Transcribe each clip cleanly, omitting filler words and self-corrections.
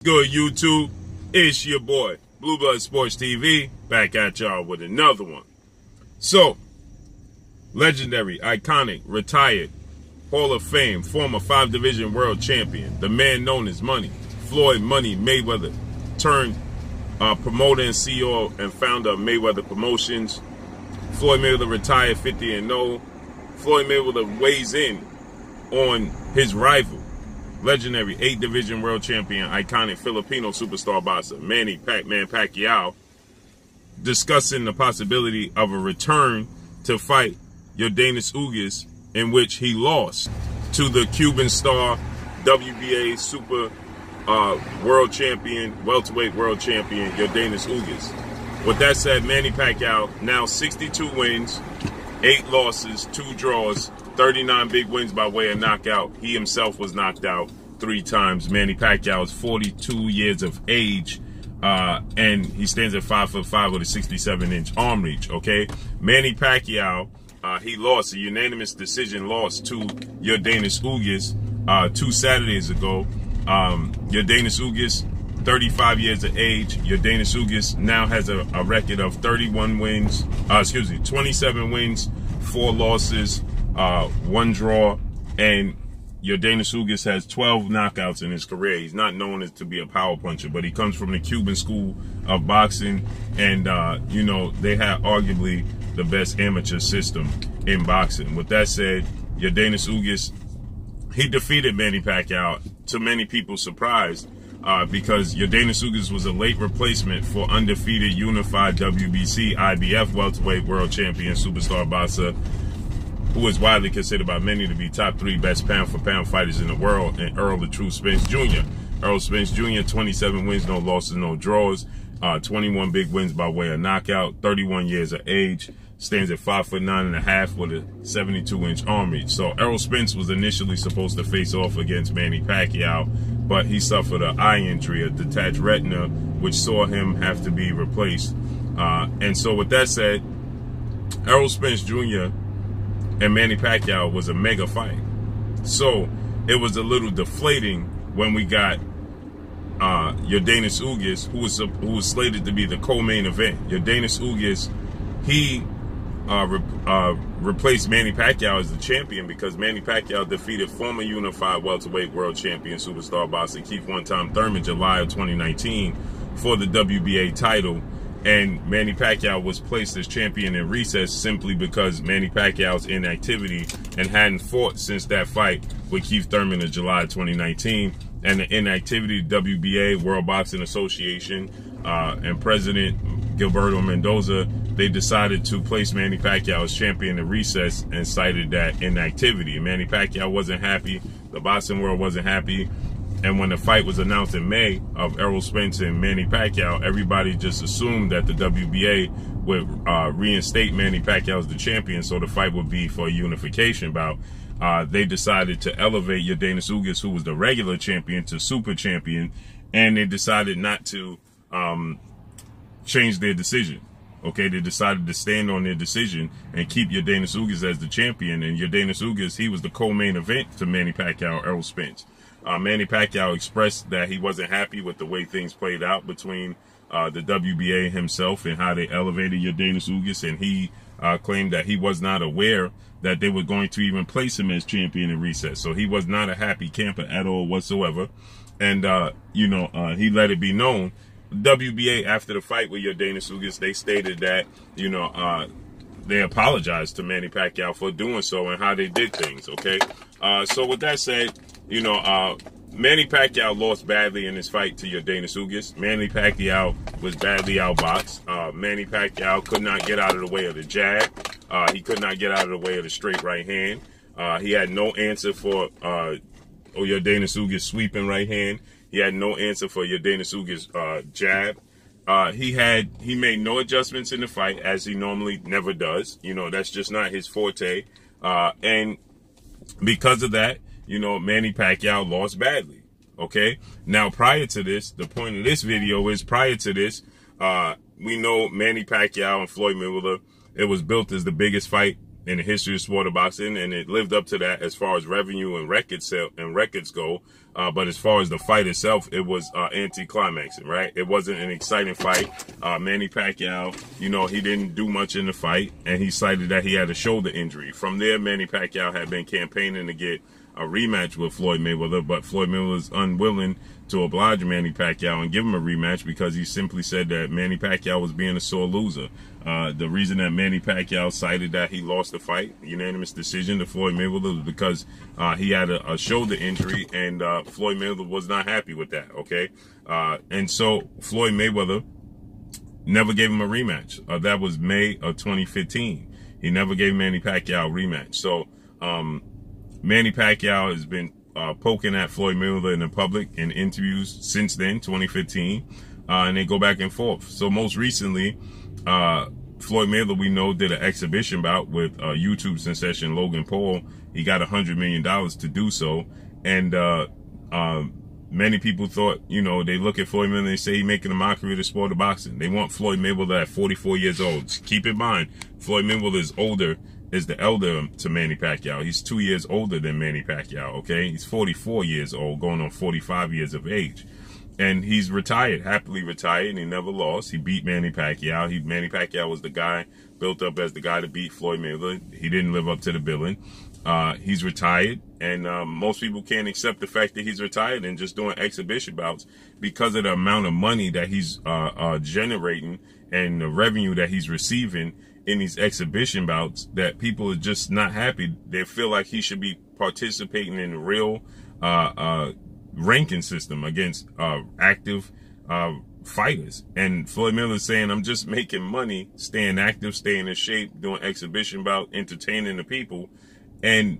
Good YouTube, it's your boy Blue Blood Sports TV back at y'all with another one. So, legendary, iconic, retired, Hall of Fame, former 5-division world champion, the man known as Money, Floyd "Money" Mayweather, turned promoter and CEO and founder of Mayweather Promotions. Floyd Mayweather retired 50-0. Floyd Mayweather weighs in on his rival, legendary 8-division world champion, iconic Filipino superstar boxer, Manny Pacquiao, discussing the possibility of a return to fight Ugas, in which he lost to the Cuban star WBA super world champion, welterweight world champion, Ugas. With that said, Manny Pacquiao now 62 wins, 8 losses, 2 draws, 39 big wins by way of knockout. He himself was knocked out 3 times. Manny Pacquiao is 42 years of age, and he stands at 5'5" with a 67-inch arm reach, okay? Manny Pacquiao, he lost a unanimous decision loss to Ugas 2 Saturdays ago. Ugas, 35 years of age. Ugas now has a record of 27 wins, 4 losses, 1 draw, and Ugas has 12 knockouts in his career. He's not known as to be a power puncher, but he comes from the Cuban school of boxing, and you know, they have arguably the best amateur system in boxing. With that said, Ugas, he defeated Manny Pacquiao, to many people's surprise, because Ugas was a late replacement for undefeated unified WBC IBF welterweight world champion superstar boxer, who is widely considered by many to be top 3 best pound-for-pound fighters in the world, and Errol "The Truth" Spence Jr. Errol Spence Jr., 27 wins, no losses, no draws, 21 big wins by way of knockout, 31 years of age, stands at 5'9.5" with a 72-inch arm reach. So Errol Spence was initially supposed to face off against Manny Pacquiao, but he suffered an eye injury, a detached retina, which saw him have to be replaced. And so with that said, Errol Spence Jr. and Manny Pacquiao was a mega fight. So it was a little deflating when we got Ugas, who was slated to be the co-main event. Ugas, he replaced Manny Pacquiao as the champion because Manny Pacquiao defeated former unified welterweight world champion superstar boxer Keith "One-Time" Thurman July of 2019 for the WBA title. And Manny Pacquiao was placed as champion in recess simply because Manny Pacquiao's inactivity and hadn't fought since that fight with Keith Thurman in July 2019. And the inactivity, WBA, World Boxing Association, and President Gilberto Mendoza, they decided to place Manny Pacquiao as champion in recess and cited that inactivity. And Manny Pacquiao wasn't happy. The boxing world wasn't happy. And when the fight was announced in May of Errol Spence and Manny Pacquiao, everybody just assumed that the WBA would reinstate Manny Pacquiao as the champion, so the fight would be for a unification bout. They decided to elevate Ugas, who was the regular champion, to super champion, and they decided not to change their decision. Okay, they decided to stand on their decision and keep Ugas as the champion. And Ugas, he was the co-main event to Manny Pacquiao, Errol Spence. Manny Pacquiao expressed that he wasn't happy with the way things played out between the WBA himself and how they elevated Ugas, and he claimed that he was not aware that they were going to even place him as champion in recess. So he was not a happy camper at all whatsoever. And, you know, he let it be known. WBA, after the fight with Ugas, they stated that, you know, they apologized to Manny Pacquiao for doing so and how they did things, okay? So with that said, you know, Manny Pacquiao lost badly in his fight to Ugas. Manny Pacquiao was badly outboxed. Manny Pacquiao could not get out of the way of the jab. He could not get out of the way of the straight right hand. He had no answer for Ugas' sweeping right hand. He had no answer for Ugas' jab. He made no adjustments in the fight, as he normally never does. You know, that's just not his forte. And because of that, you know, Manny Pacquiao lost badly. Okay. Now, prior to this, the point of this video is prior to this, we know Manny Pacquiao and Floyd Mayweather, it was built as the biggest fight in the history of sport of boxing, and it lived up to that as far as revenue and records go. But as far as the fight itself, it was anti-climaxing, right? It wasn't an exciting fight. Manny Pacquiao, you know, he didn't do much in the fight, and he cited that he had a shoulder injury. From there, Manny Pacquiao had been campaigning to get a rematch with Floyd Mayweather, but Floyd Mayweather was unwilling to oblige Manny Pacquiao and give him a rematch because he simply said that Manny Pacquiao was being a sore loser. The reason that Manny Pacquiao cited that he lost the fight, unanimous decision to Floyd Mayweather, was because he had a shoulder injury, and Floyd Mayweather was not happy with that, okay? And so Floyd Mayweather never gave him a rematch. That was May of 2015. He never gave Manny Pacquiao a rematch. So Manny Pacquiao has been poking at Floyd Mayweather in the public in interviews since then, 2015, and they go back and forth. So most recently, Floyd Mayweather, we know, did an exhibition bout with YouTube sensation Logan Paul. He got $100 million to do so, and many people thought, you know, they look at Floyd Mayweather and they say he's making a mockery of the sport of boxing. They want Floyd Mayweather at 44 years old. Keep in mind, Floyd Mayweather is the elder to Manny Pacquiao. He's 2 years older than Manny Pacquiao, okay? He's 44 years old, going on 45 years of age. And he's retired, happily retired, and he never lost. He beat Manny Pacquiao. Manny Pacquiao was the guy, built up as the guy to beat Floyd Mayweather. He didn't live up to the billing. He's retired, and most people can't accept the fact that he's retired and just doing exhibition bouts because of the amount of money that he's generating and the revenue that he's receiving in these exhibition bouts, that people are just not happy. They feel like he should be participating in a real ranking system against active fighters. And Floyd Mayweather is saying, I'm just making money, staying active, staying in shape, doing exhibition bout, entertaining the people. And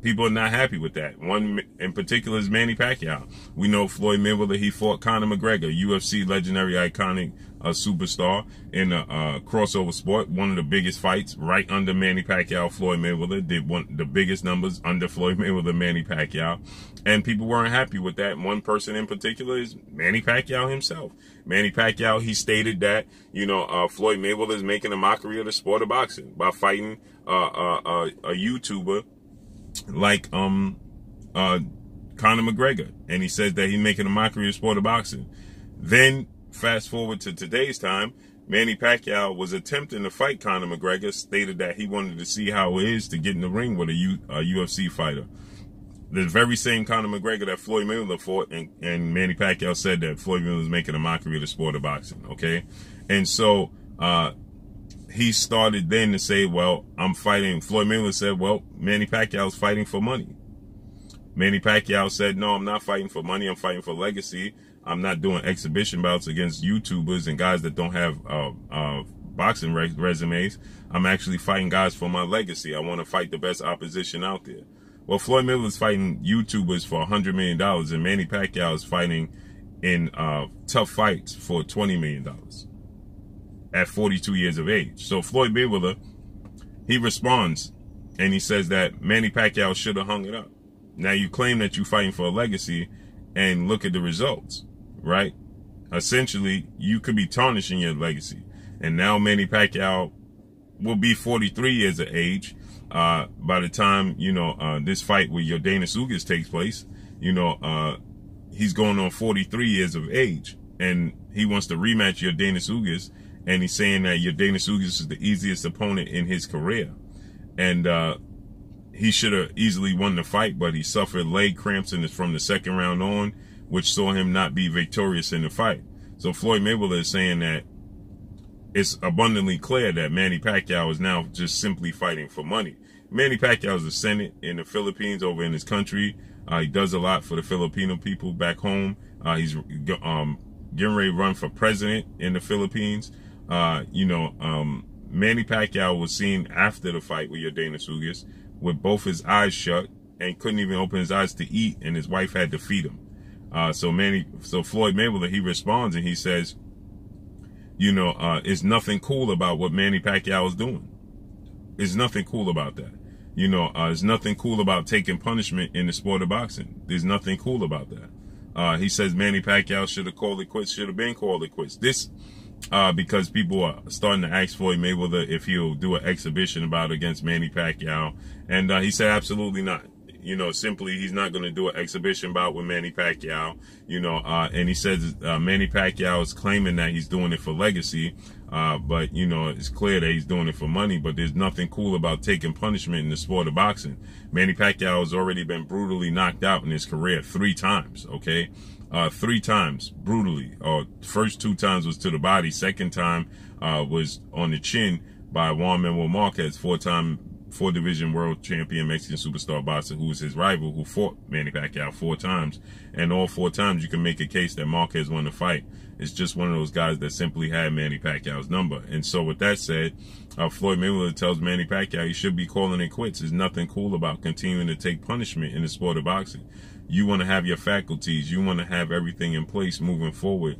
people are not happy with that. One in particular is Manny Pacquiao. We know Floyd Mayweather, he fought Conor McGregor, UFC legendary, iconic superstar in a crossover sport. One of the biggest fights right under Manny Pacquiao. Floyd Mayweather did the biggest numbers under Floyd Mayweather, Manny Pacquiao. And people weren't happy with that. One person in particular is Manny Pacquiao himself. Manny Pacquiao, he stated that, you know, Floyd Mayweather is making a mockery of the sport of boxing by fighting a YouTuber like Conor McGregor, and he says that he's making a mockery of sport of boxing. Then fast forward to today's time, Manny Pacquiao was attempting to fight Conor McGregor, stated that he wanted to see how it is to get in the ring with a UFC fighter. The very same Conor McGregor that Floyd Mayweather fought, and Manny Pacquiao said that Floyd Mayweather was making a mockery of the sport of boxing, okay? And so he started then to say, well, I'm fighting. Floyd Mayweather said, well, Manny Pacquiao's fighting for money. Manny Pacquiao said, no, I'm not fighting for money. I'm fighting for legacy. I'm not doing exhibition bouts against YouTubers and guys that don't have boxing resumes. I'm actually fighting guys for my legacy. I want to fight the best opposition out there. Well, Floyd Mayweather's fighting YouTubers for $100 million, and Manny Pacquiao is fighting in tough fights for $20 million. At 42 years of age. So Floyd Mayweather, he responds and he says that Manny Pacquiao should have hung it up. Now you claim that you're fighting for a legacy, and look at the results, right? Essentially, you could be tarnishing your legacy. And now Manny Pacquiao will be 43 years of age by the time, you know, this fight with Yordenis Ugas takes place. You know, he's going on 43 years of age, and he wants to rematch Yordenis Ugas. And he's saying that Yordenis Ugas is the easiest opponent in his career. And he should have easily won the fight, but he suffered leg cramps from the second round on, which saw him not be victorious in the fight. So Floyd Mayweather is saying that it's abundantly clear that Manny Pacquiao is now just simply fighting for money. Manny Pacquiao is a Senate in the Philippines, over in his country. He does a lot for the Filipino people back home. He's getting ready to run for president in the Philippines. Manny Pacquiao was seen after the fight with Yordenis Ugas with both his eyes shut and couldn't even open his eyes to eat, and his wife had to feed him. So Floyd Mayweather, he responds and he says, it's nothing cool about what Manny Pacquiao is doing. There's nothing cool about that. There's nothing cool about taking punishment in the sport of boxing. There's nothing cool about that. He says Manny Pacquiao should have called it quits, should have been called it quits. because people are starting to ask Floyd Mayweather if he'll do an exhibition bout against Manny Pacquiao. And he said absolutely not. You know, simply he's not going to do an exhibition bout with Manny Pacquiao. You know, and he says Manny Pacquiao is claiming that he's doing it for legacy. But, you know, it's clear that he's doing it for money. But there's nothing cool about taking punishment in the sport of boxing. Manny Pacquiao has already been brutally knocked out in his career 3 times, okay? 3 times, brutally. First 2 times was to the body. Second time was on the chin by Juan Manuel Marquez, 4-time 4-division world champion Mexican superstar boxer, who was his rival, who fought Manny Pacquiao 4 times. And all 4 times you can make a case that Marquez won the fight. It's just one of those guys that simply had Manny Pacquiao's number. And so with that said, Floyd Mayweather tells Manny Pacquiao he should be calling it quits. There's nothing cool about continuing to take punishment in the sport of boxing. You want to have your faculties. You want to have everything in place moving forward,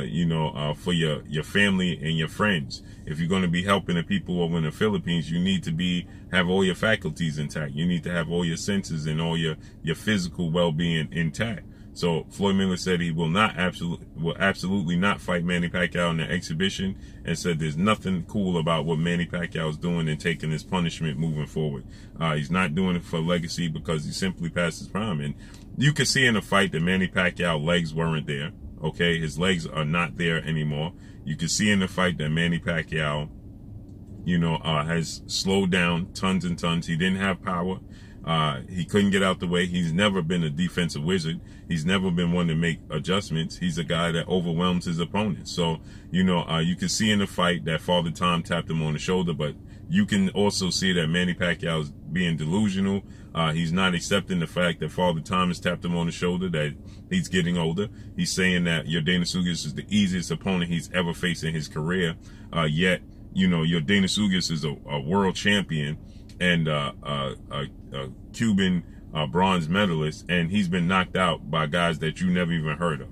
you know, for your family and your friends. If you're going to be helping the people over in the Philippines, you need to have all your faculties intact. You need to have all your senses and all your physical well-being intact. So Floyd Mayweather said he will absolutely not fight Manny Pacquiao in the exhibition, and said there's nothing cool about what Manny Pacquiao is doing and taking his punishment moving forward. He's not doing it for legacy because he simply passed his prime. And you can see in the fight that Manny Pacquiao's legs weren't there. Okay, his legs are not there anymore. You can see in the fight that Manny Pacquiao, you know, has slowed down tons and tons. He didn't have power. He couldn't get out the way. He's never been a defensive wizard. He's never been one to make adjustments. He's a guy that overwhelms his opponent. So, you know, you can see in the fight that Father Time tapped him on the shoulder, but you can also see that Manny Pacquiao is being delusional. He's not accepting the fact that Father Time has tapped him on the shoulder, that he's getting older. He's saying that Yordenis Ugas is the easiest opponent he's ever faced in his career. Yet, you know, Yordenis Ugas is a world champion and a Cuban bronze medalist, and he's been knocked out by guys that you never even heard of,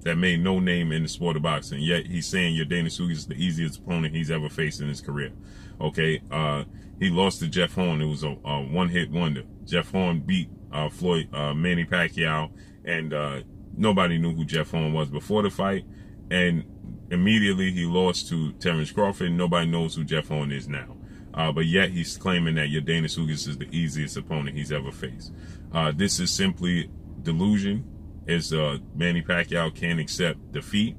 that made no name in the sport of boxing. Yet he's saying Yordenis Ugas is the easiest opponent he's ever faced in his career. Okay, he lost to Jeff Horn. It was a one-hit wonder. Jeff Horn beat Manny Pacquiao, and nobody knew who Jeff Horn was before the fight. And immediately he lost to Terrence Crawford. Nobody knows who Jeff Horn is now. But yet he's claiming that Yordenis Ugas is the easiest opponent he's ever faced. This is simply delusion, as Manny Pacquiao can't accept defeat.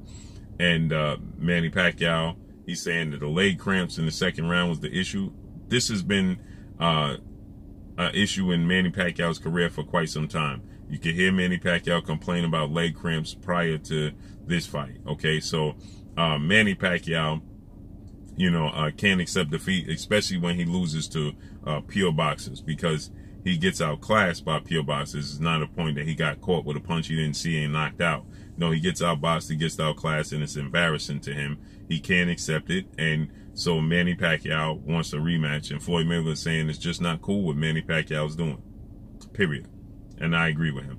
And Manny Pacquiao, he's saying that the leg cramps in the second round was the issue. This has been an issue in Manny Pacquiao's career for quite some time. You can hear Manny Pacquiao complain about leg cramps prior to this fight. Okay, so Manny Pacquiao, you know, can't accept defeat, especially when he loses to pure boxers, because he gets outclassed by pure boxers. It's not a point that he got caught with a punch he didn't see and knocked out. No, he gets outboxed, he gets outclassed, and it's embarrassing to him. He can't accept it, and so Manny Pacquiao wants a rematch, and Floyd Mayweather is saying it's just not cool what Manny Pacquiao's doing, period. And I agree with him.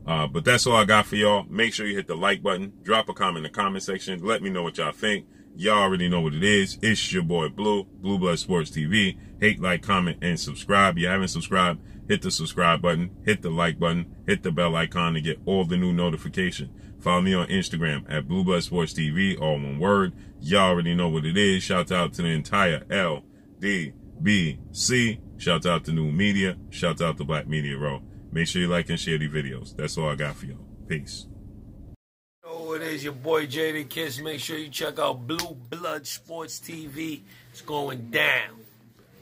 But that's all I got for y'all. Make sure you hit the like button, drop a comment in the comment section, let me know what y'all think. Y'all already know what it is. It's your boy Blue, Blue Blood Sports TV. Hate, like, comment, and subscribe. If you haven't subscribed, hit the subscribe button, hit the like button, hit the bell icon to get all the new notifications. Follow me on Instagram at Blue Blood Sports TV, all one word. Y'all already know what it is. Shout out to the entire LDBC. Shout out to New Media. Shout out to Black Media Row. Make sure you like and share these videos. That's all I got for y'all. Peace. It is your boy Jada Kiss. Make sure you check out Blue Blood Sports TV. It's going down.